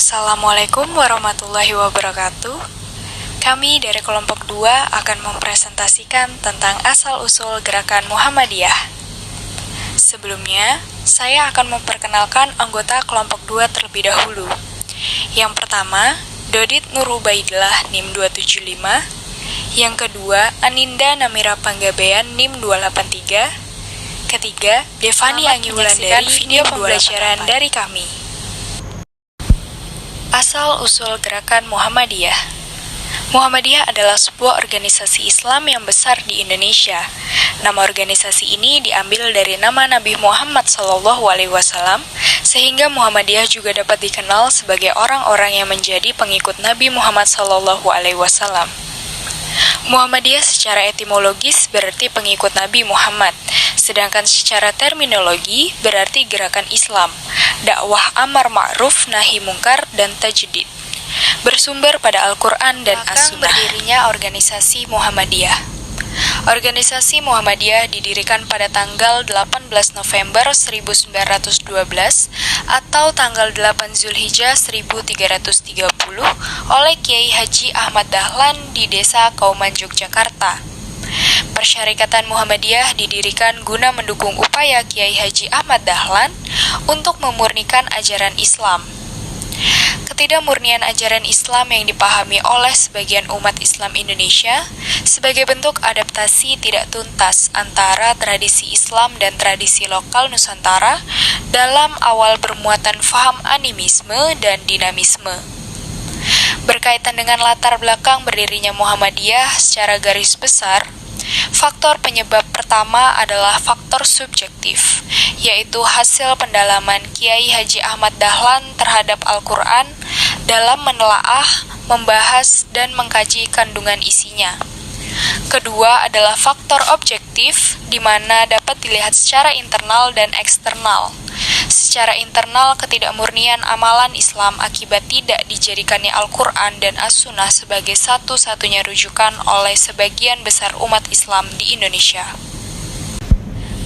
Assalamualaikum warahmatullahi wabarakatuh. Kami dari kelompok 2 akan mempresentasikan tentang asal-usul gerakan Muhammadiyah. Sebelumnya, saya akan memperkenalkan anggota kelompok 2 terlebih dahulu. Yang pertama, Dodit Nur Ubaidillah NIM 275. Yang kedua, Aninda Namira Panggabean NIM 283. Ketiga, Devani Anggi Wulandari video pembelajaran dari kami. Asal-usul gerakan Muhammadiyah. Muhammadiyah adalah sebuah organisasi Islam yang besar di Indonesia. Nama organisasi ini diambil dari nama Nabi Muhammad SAW, sehingga Muhammadiyah juga dapat dikenal sebagai orang-orang yang menjadi pengikut Nabi Muhammad SAW. Muhammadiyah secara etimologis berarti pengikut Nabi Muhammad, sedangkan secara terminologi berarti gerakan Islam, dakwah amar ma'ruf nahi mungkar dan tajdid. Bersumber pada Al-Quran dan As-Sunnah. Berdirinya organisasi Muhammadiyah. Organisasi Muhammadiyah didirikan pada tanggal 18 November 1912 atau tanggal 8 Zulhijjah 1330 oleh Kiai Haji Ahmad Dahlan di Desa Kauman, Yogyakarta. Persyarikatan Muhammadiyah didirikan guna mendukung upaya Kiai Haji Ahmad Dahlan untuk memurnikan ajaran Islam. Ketidakmurnian ajaran Islam yang dipahami oleh sebagian umat Islam Indonesia sebagai bentuk adaptasi tidak tuntas antara tradisi Islam dan tradisi lokal Nusantara dalam awal bermuatan faham animisme dan dinamisme. Berkaitan dengan latar belakang berdirinya Muhammadiyah secara garis besar, faktor penyebab pertama adalah faktor subjektif, yaitu hasil pendalaman Kiai Haji Ahmad Dahlan terhadap Al-Quran dalam menelaah, membahas, dan mengkaji kandungan isinya. Kedua adalah faktor objektif, di mana dapat dilihat secara internal dan eksternal. Secara internal, ketidakmurnian amalan Islam akibat tidak dijadikannya Al-Quran dan As-Sunnah sebagai satu-satunya rujukan oleh sebagian besar umat Islam di Indonesia.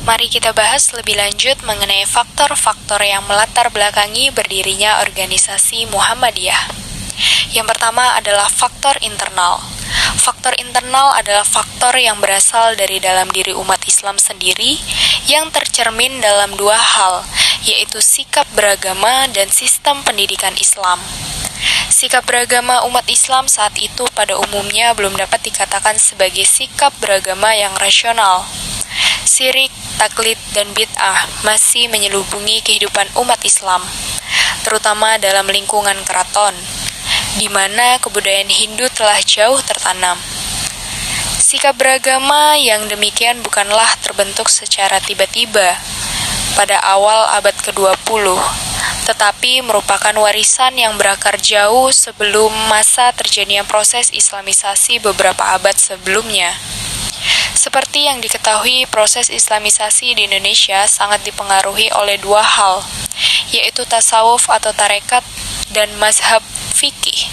Mari kita bahas lebih lanjut mengenai faktor-faktor yang melatar belakangi berdirinya organisasi Muhammadiyah. Yang pertama adalah faktor internal. Faktor internal adalah faktor yang berasal dari dalam diri umat Islam sendiri yang tercermin dalam dua hal, yaitu sikap beragama dan sistem pendidikan Islam. Sikap beragama umat Islam saat itu pada umumnya belum dapat dikatakan sebagai sikap beragama yang rasional. Syirik, taklid, dan bid'ah masih menyelubungi kehidupan umat Islam, terutama dalam lingkungan keraton, di mana kebudayaan Hindu telah jauh tertanam. Sikap beragama yang demikian bukanlah terbentuk secara tiba-tiba pada awal abad ke-20, tetapi merupakan warisan yang berakar jauh sebelum masa terjadinya proses Islamisasi beberapa abad sebelumnya. Seperti yang diketahui, proses Islamisasi di Indonesia sangat dipengaruhi oleh dua hal, yaitu tasawuf atau tarekat dan mazhab fikih.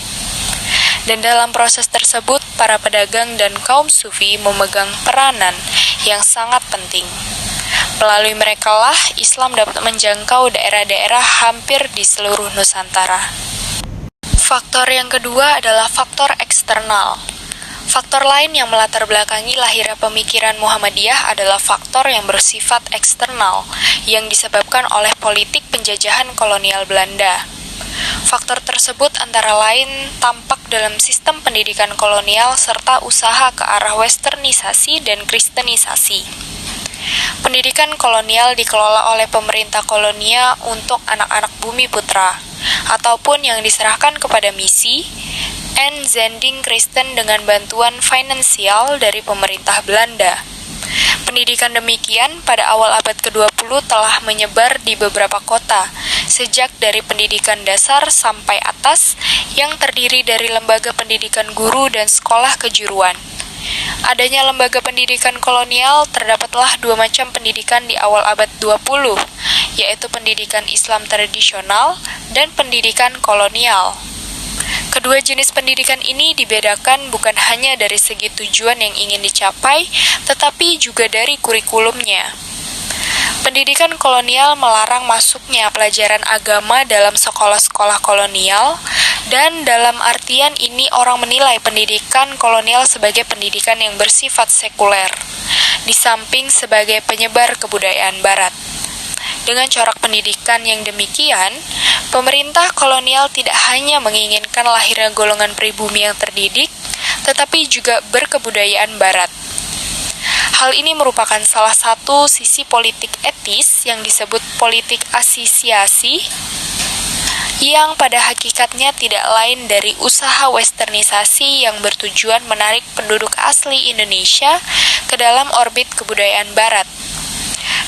Dan dalam proses tersebut, para pedagang dan kaum sufi memegang peranan yang sangat penting. Melalui merekalah Islam dapat menjangkau daerah-daerah hampir di seluruh Nusantara. Faktor yang kedua adalah faktor eksternal. Faktor lain yang melatar belakangi lahirnya pemikiran Muhammadiyah adalah faktor yang bersifat eksternal, yang disebabkan oleh politik penjajahan kolonial Belanda. Faktor tersebut antara lain tampak dalam sistem pendidikan kolonial serta usaha ke arah westernisasi dan kristenisasi. Pendidikan kolonial dikelola oleh pemerintah kolonial untuk anak-anak bumi putra, ataupun yang diserahkan kepada misi and Zending Kristen dengan bantuan finansial dari pemerintah Belanda. Pendidikan demikian pada awal abad ke-20 telah menyebar di beberapa kota, sejak dari pendidikan dasar sampai atas yang terdiri dari lembaga pendidikan guru dan sekolah kejuruan. Adanya lembaga pendidikan kolonial, terdapatlah dua macam pendidikan di awal abad 20, yaitu pendidikan Islam tradisional dan pendidikan kolonial. Kedua jenis pendidikan ini dibedakan bukan hanya dari segi tujuan yang ingin dicapai, tetapi juga dari kurikulumnya. Pendidikan kolonial melarang masuknya pelajaran agama dalam sekolah-sekolah kolonial, dan dalam artian ini orang menilai pendidikan kolonial sebagai pendidikan yang bersifat sekuler, di samping sebagai penyebar kebudayaan Barat. Dengan corak pendidikan yang demikian, pemerintah kolonial tidak hanya menginginkan lahirnya golongan pribumi yang terdidik, tetapi juga berkebudayaan Barat. Hal ini merupakan salah satu sisi politik etis yang disebut politik asisiasi, yang pada hakikatnya tidak lain dari usaha westernisasi yang bertujuan menarik penduduk asli Indonesia ke dalam orbit kebudayaan Barat.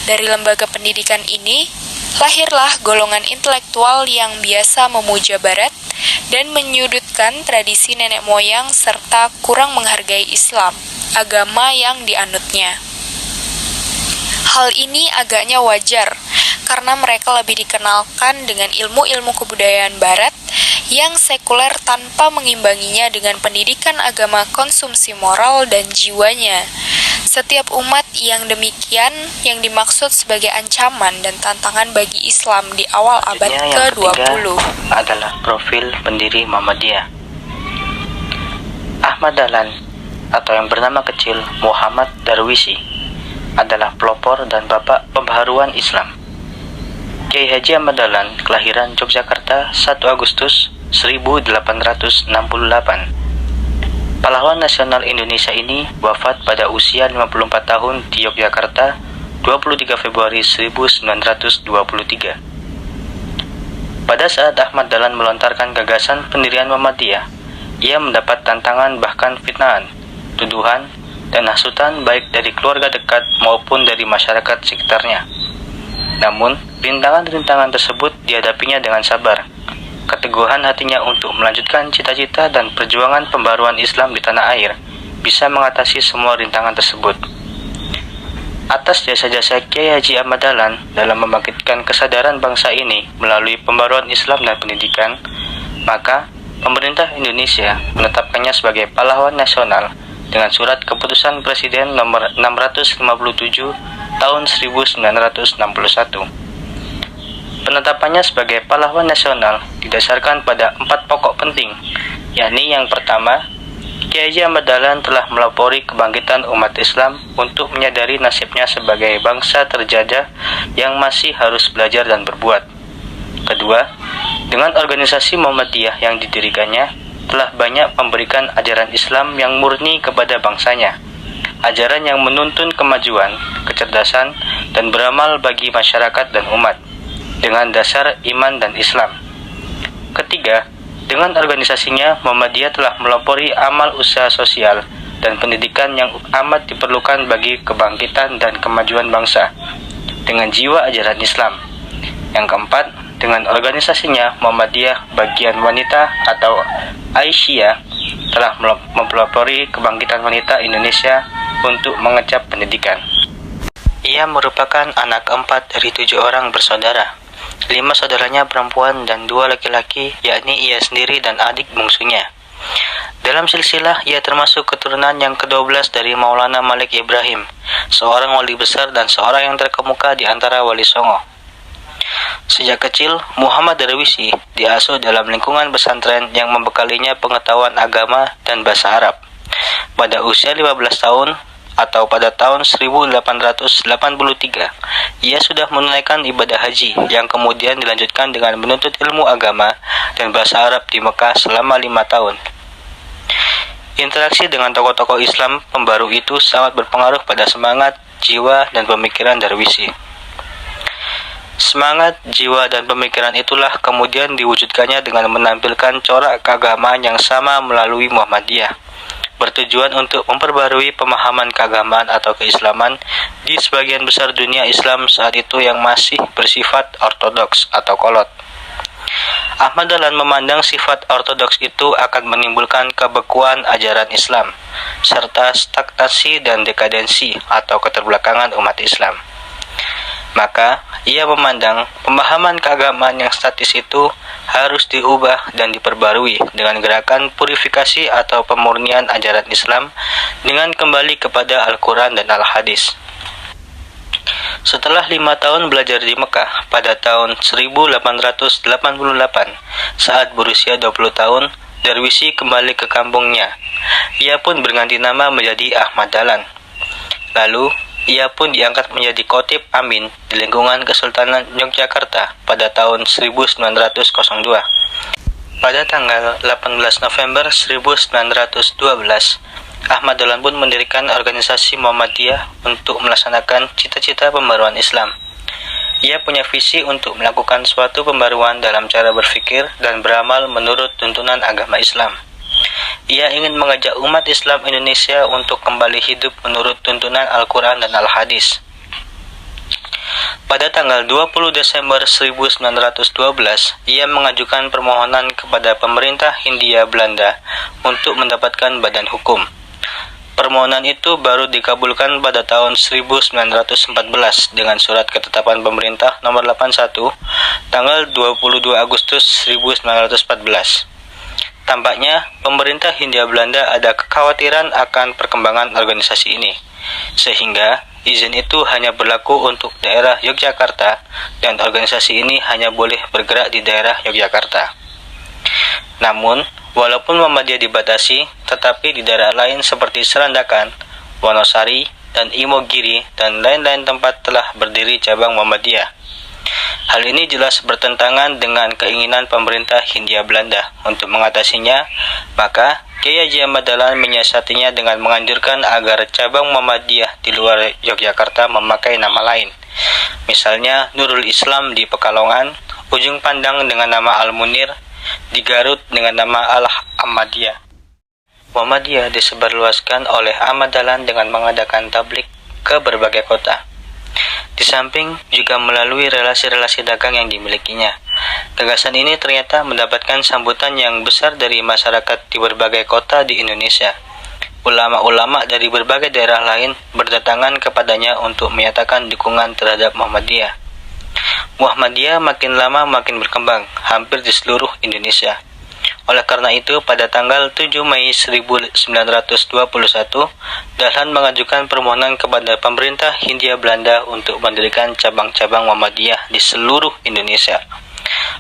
Dari lembaga pendidikan ini, lahirlah golongan intelektual yang biasa memuja Barat dan menyudutkan tradisi nenek moyang serta kurang menghargai Islam, agama yang dianutnya. Hal ini agaknya wajar, karena mereka lebih dikenalkan dengan ilmu-ilmu kebudayaan Barat yang sekuler tanpa mengimbanginya dengan pendidikan agama konsumsi moral dan jiwanya. Setiap umat yang demikian yang dimaksud sebagai ancaman dan tantangan bagi Islam di awal abad ke-20. Adalah profil pendiri Muhammadiyah. Ahmad Dahlan atau yang bernama kecil Muhammad Darwisi adalah pelopor dan bapak pembaharuan Islam. Kiai Haji Ahmad Dahlan kelahiran Yogyakarta 1 Agustus 1868. Pahlawan nasional Indonesia ini wafat pada usia 54 tahun di Yogyakarta 23 Februari 1923. Pada saat Ahmad Dahlan melontarkan gagasan pendirian Muhammadiyah, ia mendapat tantangan bahkan fitnahan, tuduhan, dan hasutan baik dari keluarga dekat maupun dari masyarakat sekitarnya. Namun, rintangan-rintangan tersebut dihadapinya dengan sabar. Keteguhan hatinya untuk melanjutkan cita-cita dan perjuangan pembaruan Islam di tanah air bisa mengatasi semua rintangan tersebut. Atas jasa-jasa Kiai Haji Ahmad Dahlan dalam membangkitkan kesadaran bangsa ini melalui pembaruan Islam dan pendidikan, maka pemerintah Indonesia menetapkannya sebagai pahlawan nasional dengan surat keputusan Presiden nomor 657 tahun 1961. Penetapannya sebagai pahlawan nasional didasarkan pada 4 pokok penting, yakni yang pertama, Kiai Haji Ahmad Dahlan telah melopori kebangkitan umat Islam untuk menyadari nasibnya sebagai bangsa terjajah yang masih harus belajar dan berbuat. Kedua, dengan organisasi Muhammadiyah yang didirikannya, telah banyak memberikan ajaran Islam yang murni kepada bangsanya, ajaran yang menuntun kemajuan, kecerdasan, dan beramal bagi masyarakat dan umat, dengan dasar iman dan Islam. Ketiga, dengan organisasinya, Muhammadiyah telah melopori amal usaha sosial dan pendidikan yang amat diperlukan bagi kebangkitan dan kemajuan bangsa, dengan jiwa ajaran Islam. Yang keempat, dengan organisasinya, Muhammadiyah bagian wanita atau Aisyah telah mempelopori kebangkitan wanita Indonesia untuk mengecap pendidikan. Ia merupakan anak keempat dari 7 orang bersaudara. 5 saudaranya perempuan dan 2 laki-laki, yakni ia sendiri dan adik bungsunya. Dalam silsilah, ia termasuk keturunan yang ke-12 dari Maulana Malik Ibrahim, seorang wali besar dan seorang yang terkemuka di antara wali songo. Sejak kecil, Muhammad Darwisi diasuh dalam lingkungan pesantren yang membekalinya pengetahuan agama dan bahasa Arab. Pada usia 15 tahun, atau pada tahun 1883, ia sudah menunaikan ibadah haji yang kemudian dilanjutkan dengan menuntut ilmu agama dan bahasa Arab di Mekah selama 5 tahun. Interaksi dengan tokoh-tokoh Islam pembaru itu sangat berpengaruh pada semangat, jiwa, dan pemikiran Darwisi. Semangat, jiwa, dan pemikiran itulah kemudian diwujudkannya dengan menampilkan corak keagamaan yang sama melalui Muhammadiyah, bertujuan untuk memperbarui pemahaman keagamaan atau keislaman di sebagian besar dunia Islam saat itu yang masih bersifat ortodoks atau kolot. Ahmad Dahlan memandang sifat ortodoks itu akan menimbulkan kebekuan ajaran Islam, serta stagnasi dan dekadensi atau keterbelakangan umat Islam. Maka, ia memandang pemahaman keagamaan yang statis itu harus diubah dan diperbarui dengan gerakan purifikasi atau pemurnian ajaran Islam dengan kembali kepada Al-Quran dan Al-Hadis. Setelah 5 tahun belajar di Mekah pada tahun 1888, saat berusia 20 tahun, Darwisi kembali ke kampungnya. Ia pun berganti nama menjadi Ahmad Dahlan. Lalu, ia pun diangkat menjadi Khatib Amin di lingkungan Kesultanan Yogyakarta pada tahun 1902. Pada tanggal 18 November 1912, Ahmad Dahlan pun mendirikan organisasi Muhammadiyah untuk melaksanakan cita-cita pembaruan Islam. Ia punya visi untuk melakukan suatu pembaruan dalam cara berpikir dan beramal menurut tuntunan agama Islam. Ia ingin mengajak umat Islam Indonesia untuk kembali hidup menurut tuntunan Al-Quran dan Al-Hadis. Pada tanggal 20 Desember 1912, ia mengajukan permohonan kepada pemerintah Hindia Belanda untuk mendapatkan badan hukum. Permohonan itu baru dikabulkan pada tahun 1914 dengan surat ketetapan pemerintah nomor 81 tanggal 22 Agustus 1914. Tampaknya pemerintah Hindia Belanda ada kekhawatiran akan perkembangan organisasi ini, sehingga izin itu hanya berlaku untuk daerah Yogyakarta dan organisasi ini hanya boleh bergerak di daerah Yogyakarta. Namun, walaupun Muhammadiyah dibatasi, tetapi di daerah lain seperti Serandakan, Wonosari, dan Imogiri, dan lain-lain tempat telah berdiri cabang Muhammadiyah. Hal ini jelas bertentangan dengan keinginan pemerintah Hindia Belanda untuk mengatasinya, maka Kiai Haji Ahmad Dahlan menyiasatinya dengan menganjurkan agar cabang Muhammadiyah di luar Yogyakarta memakai nama lain. Misalnya Nurul Islam di Pekalongan, Ujung Pandang dengan nama Al-Munir, di Garut dengan nama Al-Ahmadiyah. Muhammadiyah disebarluaskan oleh Ahmad Dahlan dengan mengadakan tablik ke berbagai kota. Di samping juga melalui relasi-relasi dagang yang dimilikinya. Gagasan ini ternyata mendapatkan sambutan yang besar dari masyarakat di berbagai kota di Indonesia. Ulama-ulama dari berbagai daerah lain berdatangan kepadanya untuk menyatakan dukungan terhadap Muhammadiyah. Muhammadiyah makin lama makin berkembang, hampir di seluruh Indonesia. Oleh karena itu, pada tanggal 7 Mei 1921, Dahlan mengajukan permohonan kepada pemerintah Hindia Belanda untuk mendirikan cabang-cabang Muhammadiyah di seluruh Indonesia.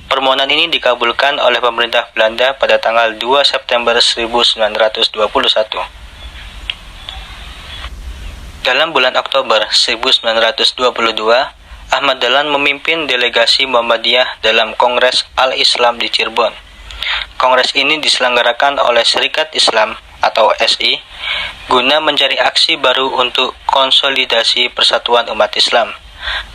Permohonan ini dikabulkan oleh pemerintah Belanda pada tanggal 2 September 1921. Dalam bulan Oktober 1922, Ahmad Dahlan memimpin delegasi Muhammadiyah dalam Kongres Al-Islam di Cirebon. Kongres ini diselenggarakan oleh Serikat Islam atau SI guna mencari aksi baru untuk konsolidasi persatuan umat Islam.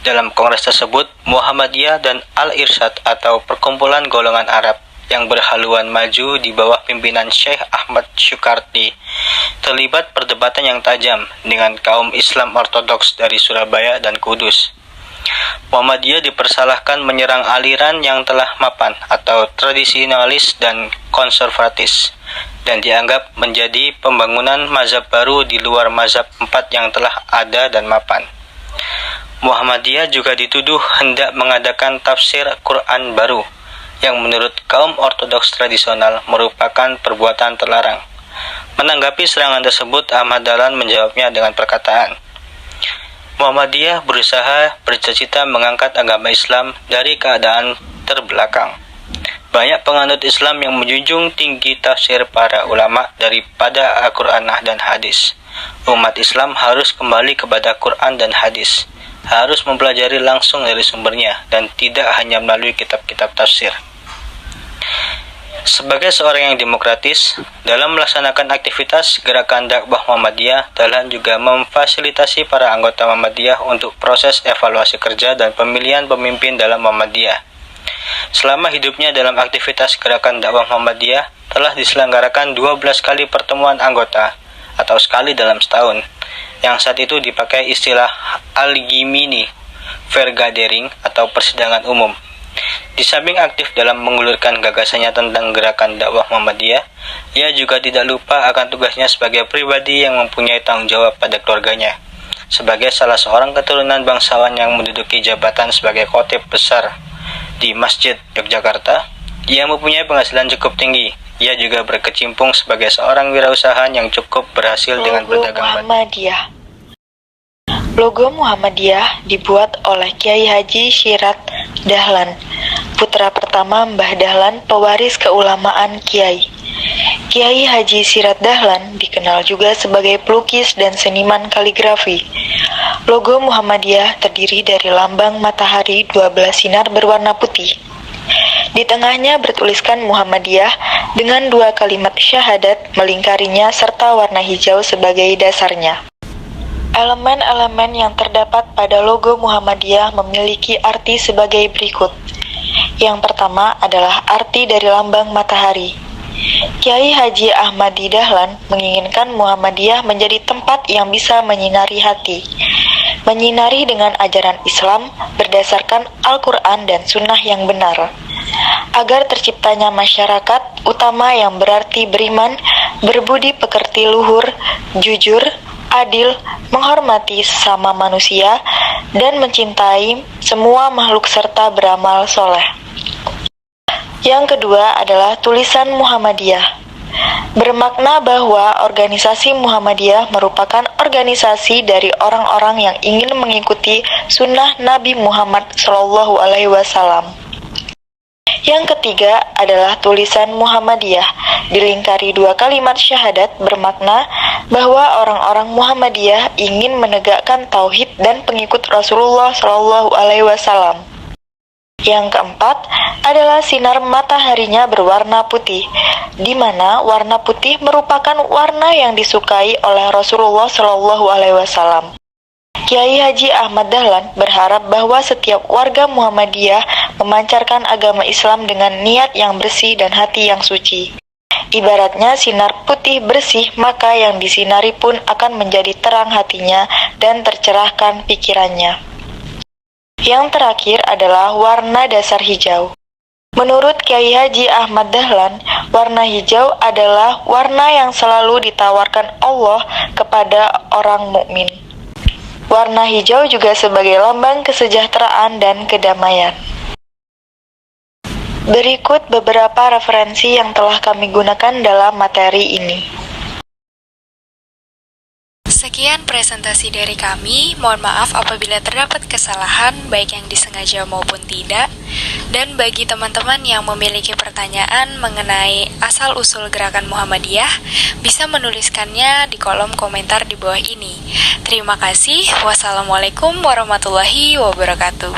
Dalam kongres tersebut, Muhammadiyah dan Al-Irsyad atau Perkumpulan Golongan Arab yang berhaluan maju di bawah pimpinan Syekh Ahmad Syukarti terlibat perdebatan yang tajam dengan kaum Islam Ortodoks dari Surabaya dan Kudus. Muhammadiyah dipersalahkan menyerang aliran yang telah mapan atau tradisionalis dan konservatis dan dianggap menjadi pembangunan mazhab baru di luar mazhab 4 yang telah ada dan mapan. Muhammadiyah juga dituduh hendak mengadakan tafsir Quran baru yang menurut kaum ortodoks tradisional merupakan perbuatan terlarang. Menanggapi serangan tersebut, Ahmad Dahlan menjawabnya dengan perkataan, Muhammadiyah berusaha bercita-cita mengangkat agama Islam dari keadaan terbelakang. Banyak penganut Islam yang menjunjung tinggi tafsir para ulama daripada Al-Quran dan Hadis. Umat Islam harus kembali kepada Quran dan Hadis, harus mempelajari langsung dari sumbernya dan tidak hanya melalui kitab-kitab tafsir. Sebagai seorang yang demokratis, dalam melaksanakan aktivitas gerakan dakwah Muhammadiyah, Dahlan juga memfasilitasi para anggota Muhammadiyah untuk proses evaluasi kerja dan pemilihan pemimpin dalam Muhammadiyah. Selama hidupnya dalam aktivitas gerakan dakwah Muhammadiyah, telah diselenggarakan 12 kali pertemuan anggota, atau sekali dalam setahun, yang saat itu dipakai istilah Al-Gimini, Fair Gathering atau persidangan umum. Di samping aktif dalam mengulurkan gagasannya tentang gerakan dakwah Muhammadiyah, ia juga tidak lupa akan tugasnya sebagai pribadi yang mempunyai tanggung jawab pada keluarganya. Sebagai salah seorang keturunan bangsawan yang menduduki jabatan sebagai khatib besar di Masjid Yogyakarta, ia mempunyai penghasilan cukup tinggi. Ia juga berkecimpung sebagai seorang wirausaha yang cukup berhasil dengan berdagang. Muhammadiyah. Logo Muhammadiyah dibuat oleh Kiai Haji Syirat Dahlan, putra pertama Mbah Dahlan, pewaris keulamaan Kiai. Kiai Haji Syirat Dahlan dikenal juga sebagai pelukis dan seniman kaligrafi. Logo Muhammadiyah terdiri dari lambang matahari 12 sinar berwarna putih. Di tengahnya bertuliskan Muhammadiyah dengan 2 kalimat syahadat melingkarinya serta warna hijau sebagai dasarnya. Elemen-elemen yang terdapat pada logo Muhammadiyah memiliki arti sebagai berikut. Yang pertama adalah arti dari lambang matahari. Kiai Haji Ahmadi Dahlan menginginkan Muhammadiyah menjadi tempat yang bisa menyinari hati, menyinari dengan ajaran Islam berdasarkan Al-Quran dan Sunnah yang benar, agar terciptanya masyarakat utama yang berarti beriman, berbudi pekerti luhur, jujur, adil, menghormati sesama manusia, dan mencintai semua makhluk serta beramal soleh. Yang kedua adalah tulisan Muhammadiyah. Bermakna bahwa organisasi Muhammadiyah merupakan organisasi dari orang-orang yang ingin mengikuti sunnah Nabi Muhammad SAW. Yang ketiga adalah tulisan Muhammadiyah, dilingkari 2 kalimat syahadat bermakna bahwa orang-orang Muhammadiyah ingin menegakkan tauhid dan pengikut Rasulullah SAW. Yang keempat adalah sinar mataharinya berwarna putih, di mana warna putih merupakan warna yang disukai oleh Rasulullah SAW. Kiai Haji Ahmad Dahlan berharap bahwa setiap warga Muhammadiyah memancarkan agama Islam dengan niat yang bersih dan hati yang suci. Ibaratnya sinar putih bersih, maka yang disinari pun akan menjadi terang hatinya dan tercerahkan pikirannya. Yang terakhir adalah warna dasar hijau. Menurut Kiai Haji Ahmad Dahlan, warna hijau adalah warna yang selalu ditawarkan Allah kepada orang mukmin. Warna hijau juga sebagai lambang kesejahteraan dan kedamaian. Berikut beberapa referensi yang telah kami gunakan dalam materi ini. Sekian presentasi dari kami. Mohon maaf apabila terdapat kesalahan, baik yang disengaja maupun tidak. Dan bagi teman-teman yang memiliki pertanyaan mengenai asal-usul gerakan Muhammadiyah, bisa menuliskannya di kolom komentar di bawah ini. Terima kasih. Wassalamualaikum warahmatullahi wabarakatuh.